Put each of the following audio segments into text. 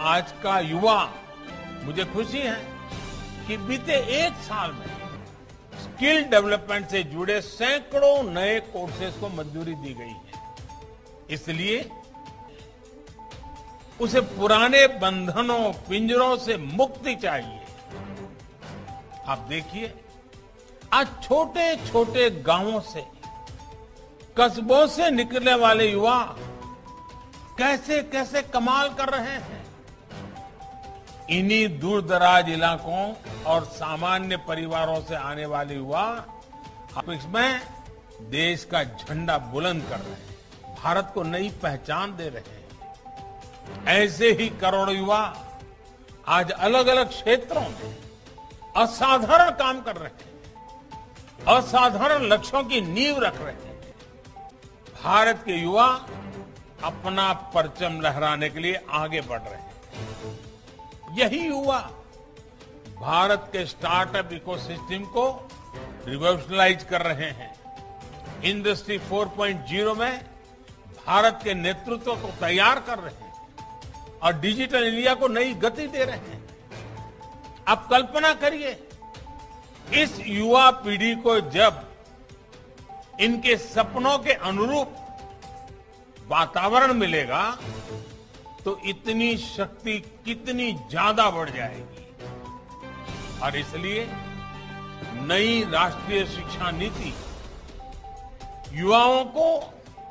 आज का युवा, मुझे खुशी है कि बीते एक साल में स्किल डेवलपमेंट से जुड़े सैकड़ों नए कोर्सेज को मंजूरी दी गई है। इसलिए उसे पुराने बंधनों, पिंजरों से मुक्ति चाहिए। आप देखिए, आज छोटे छोटे गांवों से, कस्बों से निकलने वाले युवा कैसे कैसे कमाल कर रहे हैं। इन्हीं दूर दराज इलाकों और सामान्य परिवारों से आने वाले युवा आपस में देश का झंडा बुलंद कर रहे हैं, भारत को नई पहचान दे रहे हैं। ऐसे ही करोड़ों युवा आज अलग अलग क्षेत्रों में असाधारण काम कर रहे हैं, असाधारण लक्ष्यों की नींव रख रहे हैं। भारत के युवा अपना परचम लहराने के लिए आगे बढ़ रहे हैं। यही युवा भारत के स्टार्टअप इकोसिस्टम को रिवॉल्यूशनलाइज कर रहे हैं। इंडस्ट्री 4.0 में भारत के नेतृत्व को तैयार कर रहे हैं और डिजिटल इंडिया को नई गति दे रहे हैं। आप कल्पना करिए, इस युवा पीढ़ी को जब इनके सपनों के अनुरूप वातावरण मिलेगा तो इतनी शक्ति कितनी ज्यादा बढ़ जाएगी। और इसलिए नई राष्ट्रीय शिक्षा नीति युवाओं को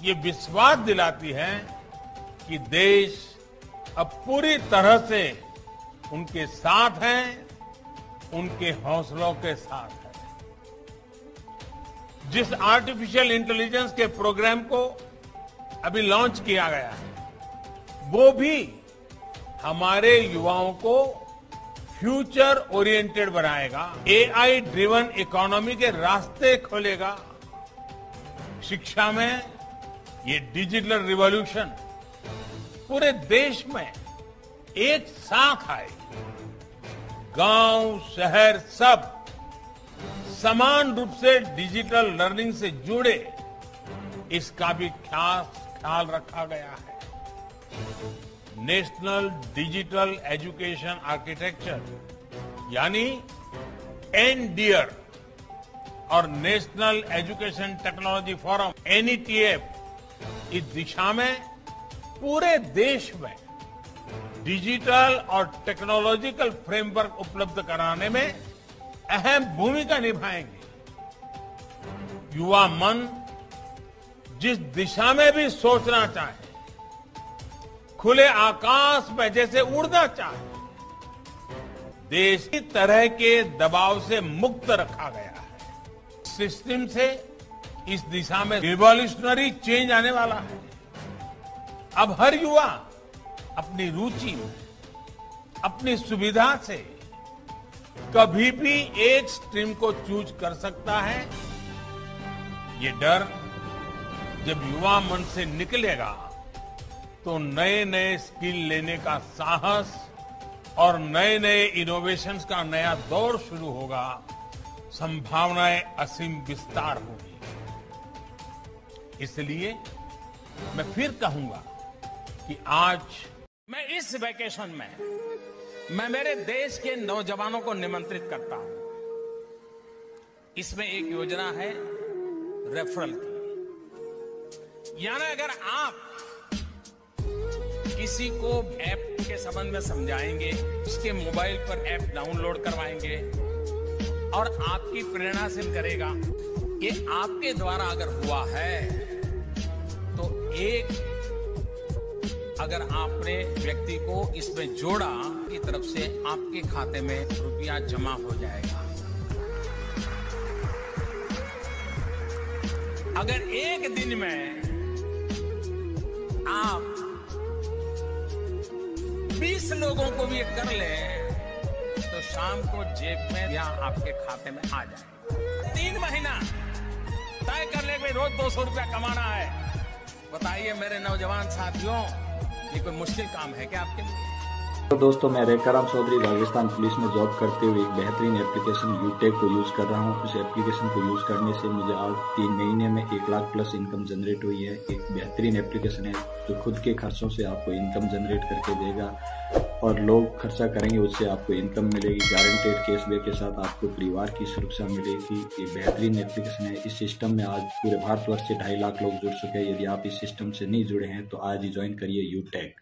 ये विश्वास दिलाती है कि देश अब पूरी तरह से उनके साथ है, उनके हौसलों के साथ है। जिस आर्टिफिशियल इंटेलिजेंस के प्रोग्राम को अभी लॉन्च किया गया है, वो भी हमारे युवाओं को फ्यूचर ओरिएंटेड बनाएगा, एआई ड्रिवन इकोनॉमी के रास्ते खोलेगा। शिक्षा में ये डिजिटल रिवॉल्यूशन पूरे देश में एक साथ आएगी। गांव, शहर सब समान रूप से डिजिटल लर्निंग से जुड़े, इसका भी ख्याल रखा गया है। नेशनल डिजिटल एजुकेशन आर्किटेक्चर यानी एनडीआर और national education technology forum NETF इस दिशा में पूरे देश में डिजिटल और टेक्नोलॉजिकल फ्रेमवर्क उपलब्ध कराने में अहम भूमिका निभाएंगे। युवा मन जिस दिशा में भी सोचना चाहे, खुले आकाश में जैसे उड़ना चाहे, देश की तरह के दबाव से मुक्त रखा गया है। सिस्टम से इस दिशा में रिवॉल्यूशनरी चेंज आने वाला है। अब हर युवा अपनी रुचि में, अपनी सुविधा से कभी भी एक स्ट्रीम को चूज कर सकता है। ये डर जब युवा मन से निकलेगा तो नए नए स्किल लेने का साहस और नए नए इनोवेशंस का नया दौर शुरू होगा। संभावनाएं असीम विस्तार होगी। इसलिए मैं फिर कहूंगा कि आज मैं इस वेकेशन में मैं मेरे देश के नौजवानों को निमंत्रित करता हूं। इसमें एक योजना है रेफरल की। यानी अगर आप किसी को ऐप के संबंध में समझाएंगे, उसके मोबाइल पर ऐप डाउनलोड करवाएंगे और आपकी प्रेरणा से करेगा, ये आपके द्वारा अगर हुआ है तो अगर आपने व्यक्ति को इसमें जोड़ा की तरफ से आपके खाते में रुपया जमा हो जाएगा। अगर एक दिन में आप 20 लोगों को भी कर ले तो शाम को जेब में या आपके खाते में आ जाए। 3 महीना तय कर ले, रोज 200 रुपया कमाना है। बताइए मेरे नौजवान साथियों, ये कोई मुश्किल काम है क्या आपके लिए? तो दोस्तों, मैं रेखाराम चौधरी राजस्थान पुलिस में जॉब करते हुए एक बेहतरीन एप्लीकेशन यूटेक को यूज़ कर रहा हूँ। इस एप्लीकेशन को यूज़ करने से मुझे आज 3 महीने में 1 लाख प्लस इनकम जनरेट हुई है। एक बेहतरीन एप्लीकेशन है जो खुद के खर्चों से आपको इनकम जनरेट करके देगा और लोग खर्चा करेंगे उससे आपको इनकम मिलेगी। गारंटेड कैशबैक के साथ आपको परिवार की सुरक्षा मिलेगी। ये बेहतरीन एप्लीकेशन है। इस सिस्टम में आज पूरे भारतवर्ष से 2.5 लाख लोग जुड़ चुके हैं। यदि आप इस सिस्टम से नहीं जुड़े हैं तो आज ही ज्वाइन करिए यूटेक।